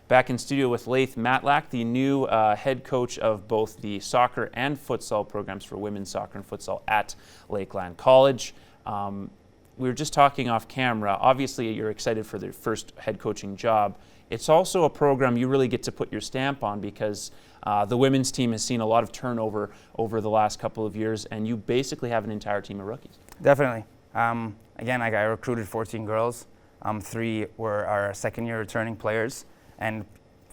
Back in studio with Laith Matlak, the new head coach of both the soccer and futsal programs for women's soccer and futsal at Lakeland College. We were just talking off camera. Obviously, you're excited for the first head coaching job. It's also a program you really get to put your stamp on because the women's team has seen a lot of turnover over the last couple of years, and you basically have an entire team of rookies. Definitely. Again, I recruited 14 girls. 3 were our second-year returning players, and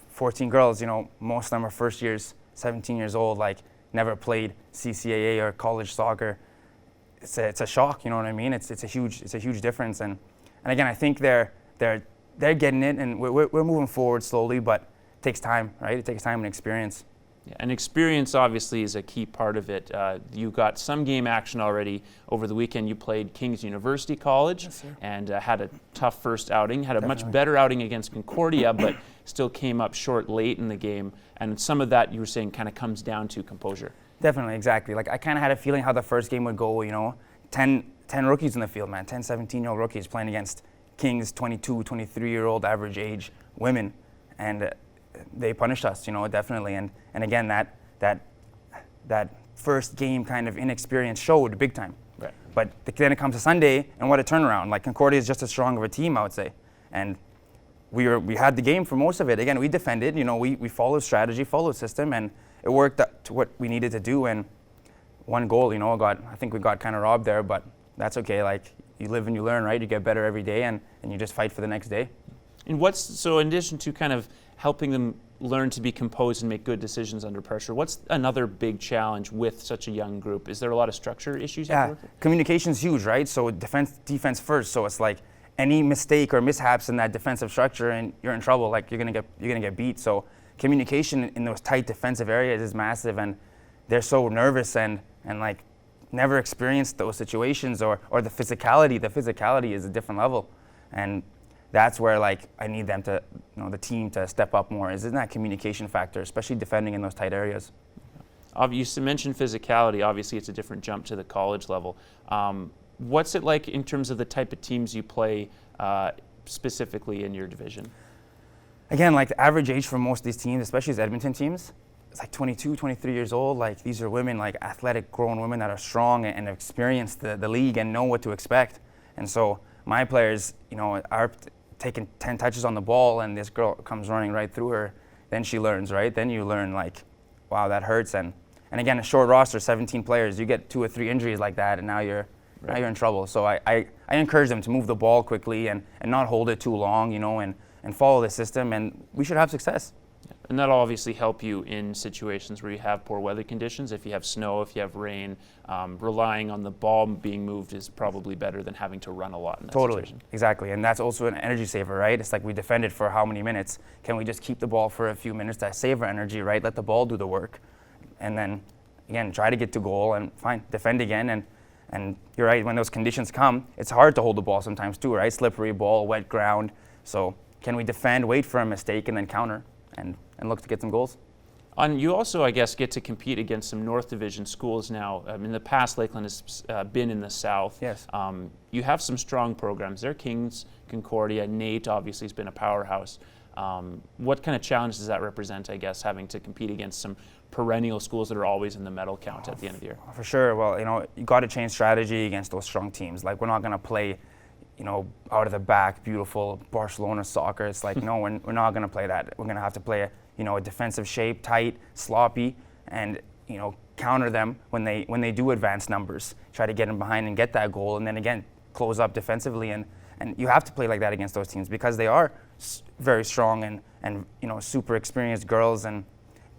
14 girls, you know, most of them are first years, 17 years old, like never played CCAA or college soccer. It's a shock, you know what I mean? It's a huge difference, and again, I think they're getting it, and we're moving forward slowly, but it takes time, right? It takes time and experience. Yeah, and experience obviously is a key part of it. You got some game action already over the weekend. You played King's University College. Yes, sir. And had a tough first outing. Had a Definitely. much better outing against Concordia, but still came up short late in the game. And some of that, you were saying, kind of comes down to composure. Definitely, exactly. Like, I kind of had a feeling how the first game would go, you know. 10 rookies in the field, man. 10, 17-year-old rookies playing against King's 22, 23-year-old average age women. And they punished us, you know, definitely. And again, that first game kind of inexperience showed big time. Right. But then it comes to Sunday, and what a turnaround. Like, Concordia is just as strong of a team, I would say. And we had the game for most of it. Again, we defended, you know, we followed strategy, followed system, and it worked to what we needed to do. And one goal, you know, I think we got kind of robbed there, but that's okay. Like, you live and you learn, right? You get better every day, and you just fight for the next day. And so in addition to kind of helping them learn to be composed and make good decisions under pressure, what's another big challenge with such a young group? Is there a lot of structure issues? Yeah, communication's huge, right? So defense first. So it's like any mistake or mishaps in that defensive structure, and you're in trouble. Like, you're gonna get beat. So communication in those tight defensive areas is massive, and they're so nervous and like never experienced those situations or the physicality. The physicality is a different level, and that's where, like, I need them to, you know, the team to step up more. Is in that communication factor, especially defending in those tight areas. You mentioned physicality. Obviously, it's a different jump to the college level. What's it like in terms of the type of teams you play specifically in your division? Again, like, the average age for most of these teams, especially these Edmonton teams, it's like 22, 23 years old. Like, these are women, like athletic, grown women that are strong and have experienced the league and know what to expect. And so my players, you know, are taking 10 touches on the ball, and this girl comes running right through her. Then she learns, right? Then you learn, like, wow, that hurts. And again, a short roster, 17 players, you get 2 or 3 injuries like that, and now you're in trouble. So I encourage them to move the ball quickly and not hold it too long, you know, and follow the system, and we should have success. And that'll obviously help you in situations where you have poor weather conditions. If you have snow, if you have rain, relying on the ball being moved is probably better than having to run a lot in that situation. Exactly, and that's also an energy saver, right? It's like, we defended for how many minutes? Can we just keep the ball for a few minutes to save our energy, right? Let the ball do the work, and then, again, try to get to goal, and fine, defend again. And you're right, when those conditions come, it's hard to hold the ball sometimes too, right? Slippery ball, wet ground. So can we defend, wait for a mistake, and then counter and look to get some goals? You also, I guess, get to compete against some North Division schools now. In the past, Lakeland has been in the South. Yes. You have some strong programs there. Kings, Concordia, Nate obviously has been a powerhouse. What kind of challenge does that represent, I guess, having to compete against some perennial schools that are always in the medal count at the end of the year? For sure. Well, you know, you got to change strategy against those strong teams. Like, we're not going to play, you know, out of the back, beautiful Barcelona soccer. It's like, no, we're not going to play that. We're going to have to play a defensive shape, tight, sloppy, and, you know, counter them when they do advance numbers. Try to get them behind and get that goal, and then again close up defensively. And you have to play like that against those teams because they are very strong and you know, super experienced girls and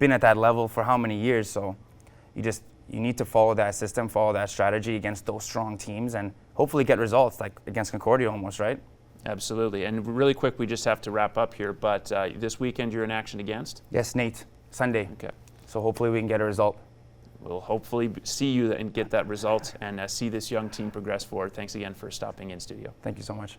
been at that level for how many years. So you need to follow that system, follow that strategy against those strong teams, and hopefully get results, like against Concordia almost, right? Absolutely. And really quick, we just have to wrap up here, but this weekend you're in action against? Yes, Nate, Sunday. Okay. So hopefully we can get a result. We'll hopefully see you and get that result and see this young team progress forward. Thanks again for stopping in studio. Thank you so much.